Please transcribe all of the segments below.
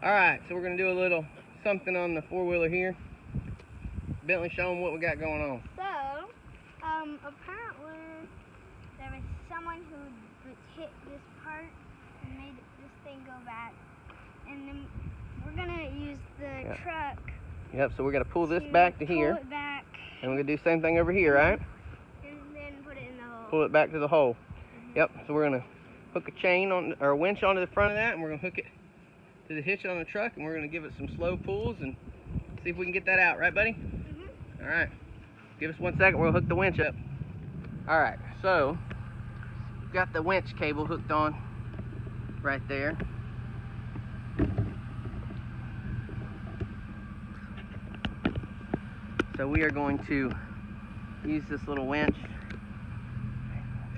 Alright, so we're going to do a little something on the four-wheeler here. Bentley, show them what we got going on. So, apparently there was someone who hit this part and made this thing go back. And then we're going to use the truck. Yep, so we're going to pull this back to here. Pull it back. And we're going to do the same thing over here, right? And then put it in the hole. Pull it back to the hole. Yep, so we're going to hook a chain on, or a winch onto the front of that, and we're going to hook it to the hitch on the truck, and we're going to give it some slow pulls and see if we can get that out, right, buddy? All right, give us 1 second, we'll hook the winch up. All right, so we've got the winch cable hooked on right there. So we are going to use this little winch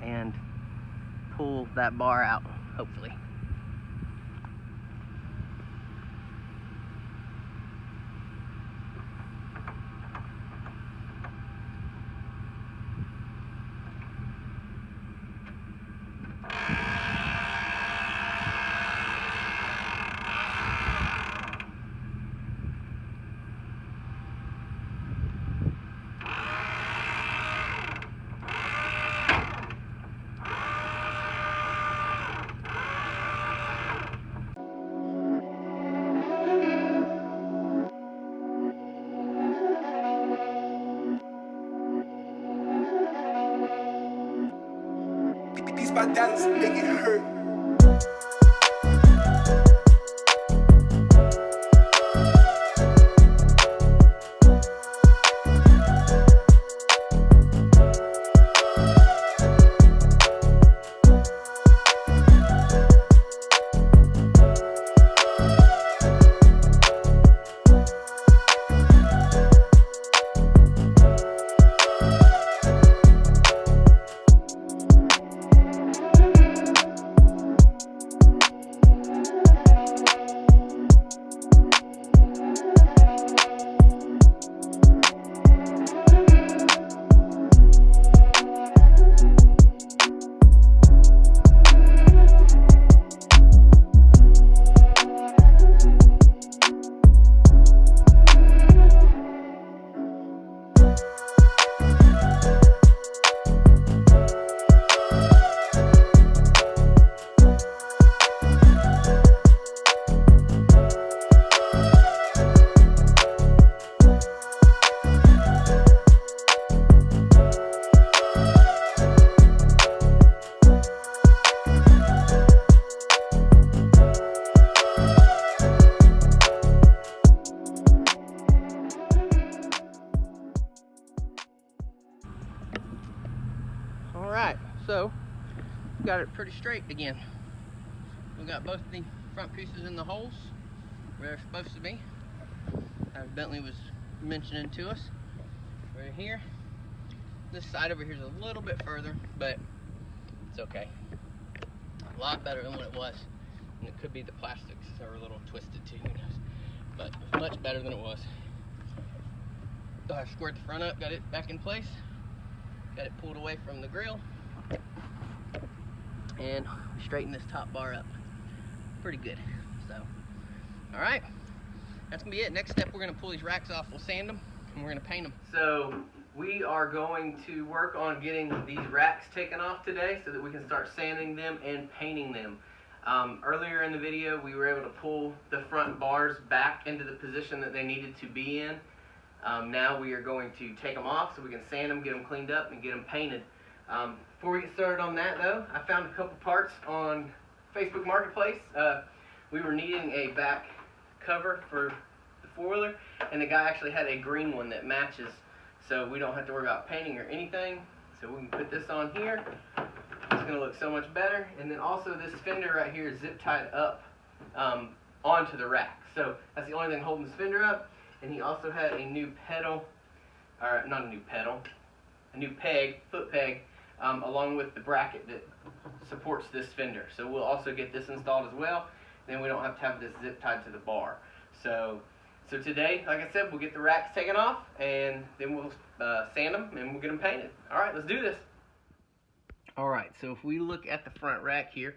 and pull that bar out, hopefully. These my dollars make it hurt. Alright, so we got it pretty straight again. We got both the front pieces in the holes where they're supposed to be, as Bentley was mentioning to us. Right here. This side over here is a little bit further, but it's okay. A lot better than what it was. And it could be the plastics are a little twisted too, who knows. But it's much better than it was. Squared the front up, got it back in place. Got it pulled away from the grill, and straighten this top bar up pretty good. So, all right, that's gonna be it. Next step, we're gonna pull these racks off, we'll sand them, and we're gonna paint them. So we are going to work on getting these racks taken off today so that we can start sanding them and painting them. Earlier in the video, we were able to pull the front bars back into the position that they needed to be in. Now we are going to take them off so we can sand them, get them cleaned up, and get them painted. Before we get started on that though, I found a couple parts on Facebook Marketplace. We were needing a back cover for the four-wheeler, and the guy actually had a green one that matches, so we don't have to worry about painting or anything. So we can put this on here. It's going to look so much better. And then also this fender right here is zip tied up onto the rack. So that's the only thing holding this fender up. And he also had a new pedal, or not a new pedal, a new peg, foot peg, along with the bracket that supports this fender. So we'll also get this installed as well. Then we don't have to have this zip tied to the bar. So today, like I said, we'll get the racks taken off, and then we'll sand them, and we'll get them painted. All right, let's do this. All right, so if we look at the front rack here,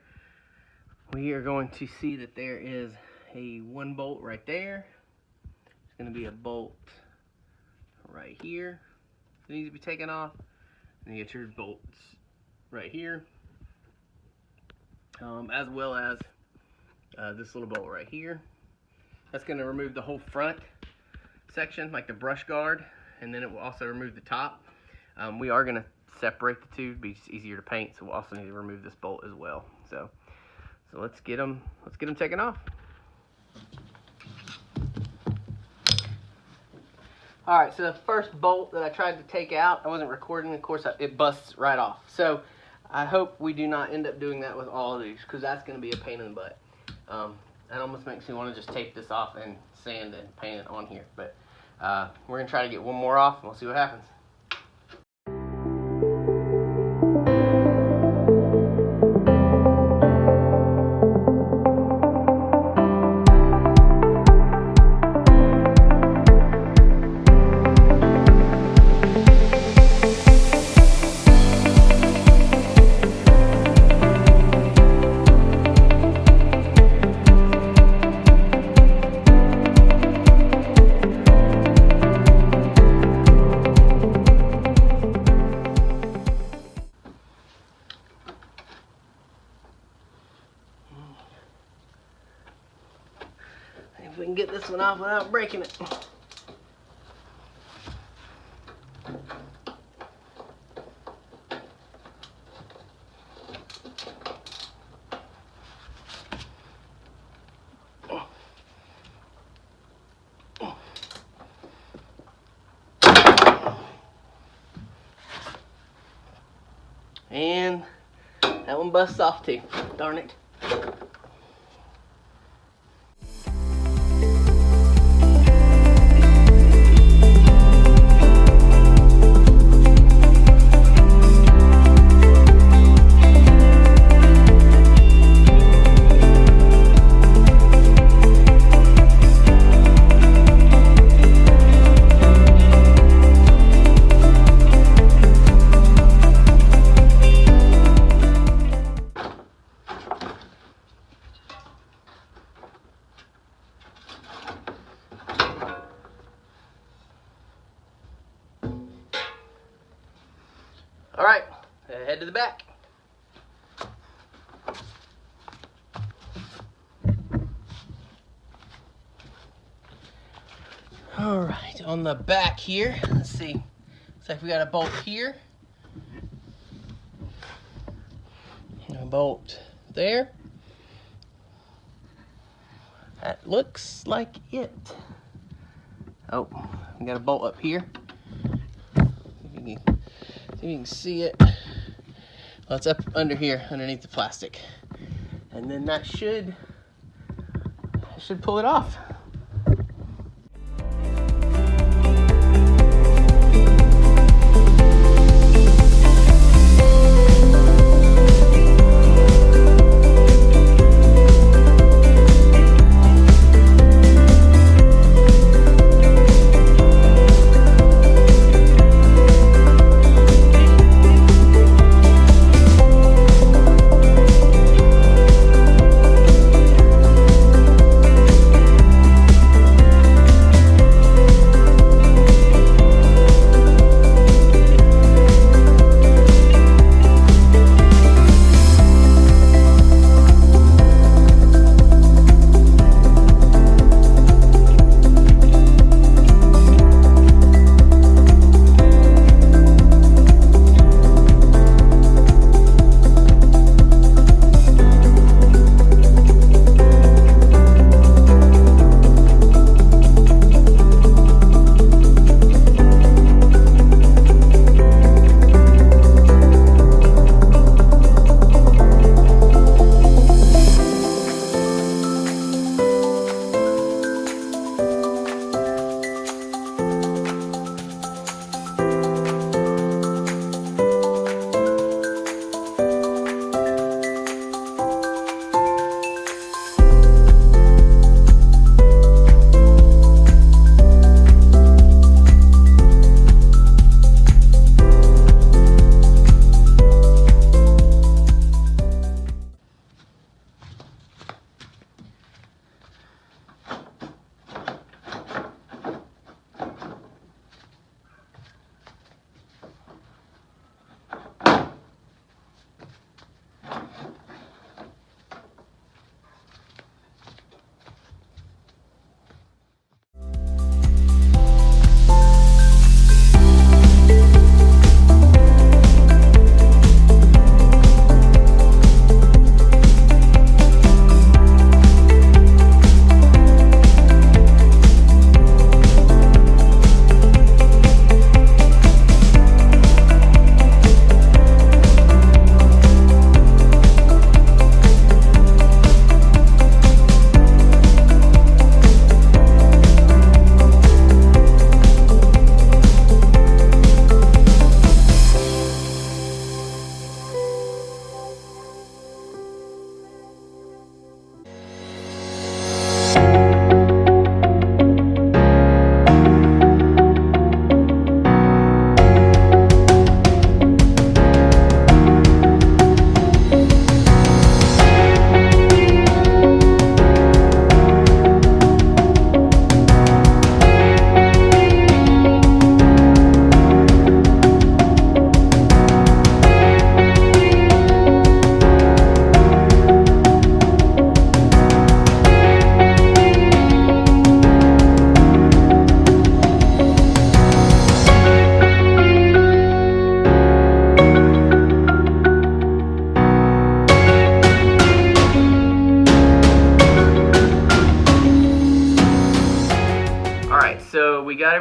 we are going to see that there is one bolt right there. There's going to be a bolt right here that needs to be taken off. And you get your bolts right here, as well as this little bolt right here. That's going to remove the whole front section, like the brush guard, and then it will also remove the top. We are going to separate the two to be easier to paint, so we'll also need to remove this bolt as well. So let's get them taken off. All right, so the first bolt that I tried to take out, I wasn't recording, of course, it busts right off. So I hope we do not end up doing that with all of these, because that's going to be a pain in the butt. That almost makes me want to just tape this off and sand and paint it on here. But we're going to try to get one more off, and we'll see what happens. If we can get this one off without breaking it. And that one busts off too. Darn it. All right, head to the back. All right, on the back here, let's see. Looks like we got a bolt here. A bolt there. That looks like it. Oh, we got a bolt up here. See if you can see it. Well, it's up under here, underneath the plastic. And then that should pull it off.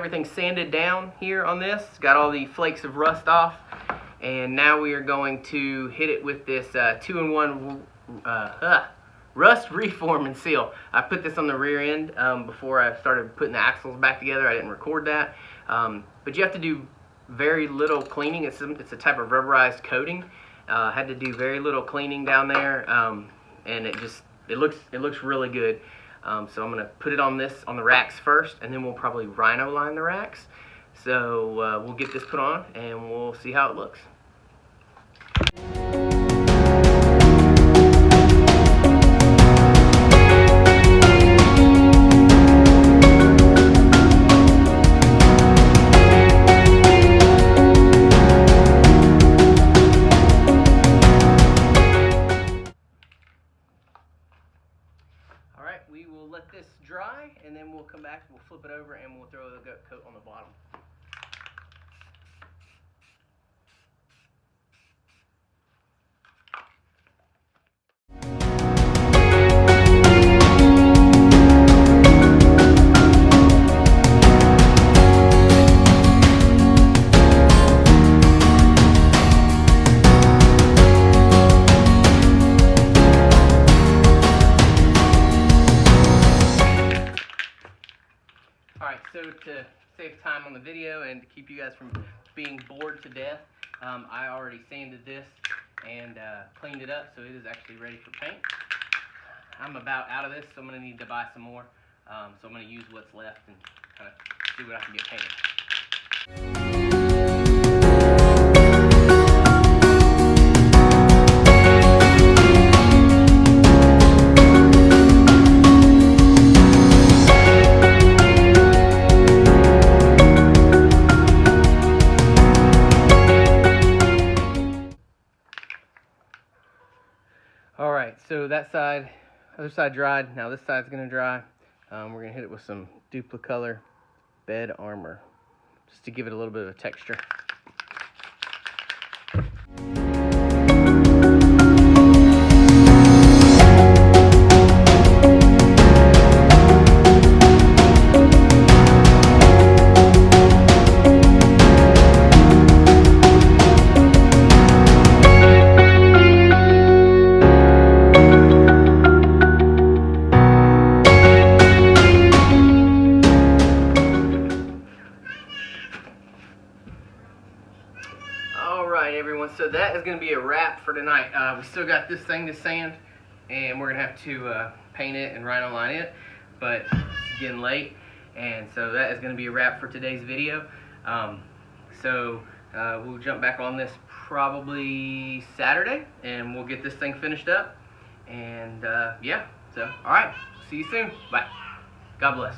everything sanded down here on this. Got all the flakes of rust off. And now we are going to hit it with this 2-in-1 rust reform and seal. I put this on the rear end before I started putting the axles back together. I didn't record that. But you have to do very little cleaning. It's a type of rubberized coating. Had to do very little cleaning down there, and it looks really good. So I'm gonna put it on the racks first, and then we'll probably rhino line the racks. So we'll get this put on, and we'll see how it looks. Alright, we will let this dry, and then we'll come back, we'll flip it over, and we'll throw the coat on the bottom. Alright, so to save time on the video and to keep you guys from being bored to death, I already sanded this and cleaned it up, so it is actually ready for paint. I'm about out of this, so I'm going to need to buy some more. So I'm going to use what's left and kind of see what I can get painted. Alright, so that side, other side dried. Now this side's going to dry. We're going to hit it with some Dupli-Color bed armor, just to give it a little bit of a texture. Alright everyone, so that is going to be a wrap for tonight. We still got this thing to sand, and we're going to have to paint it and rhino line it, but it's getting late, and so that is going to be a wrap for today's video. We'll jump back on this probably Saturday, and we'll get this thing finished up, and yeah, so alright, see you soon, bye, God bless.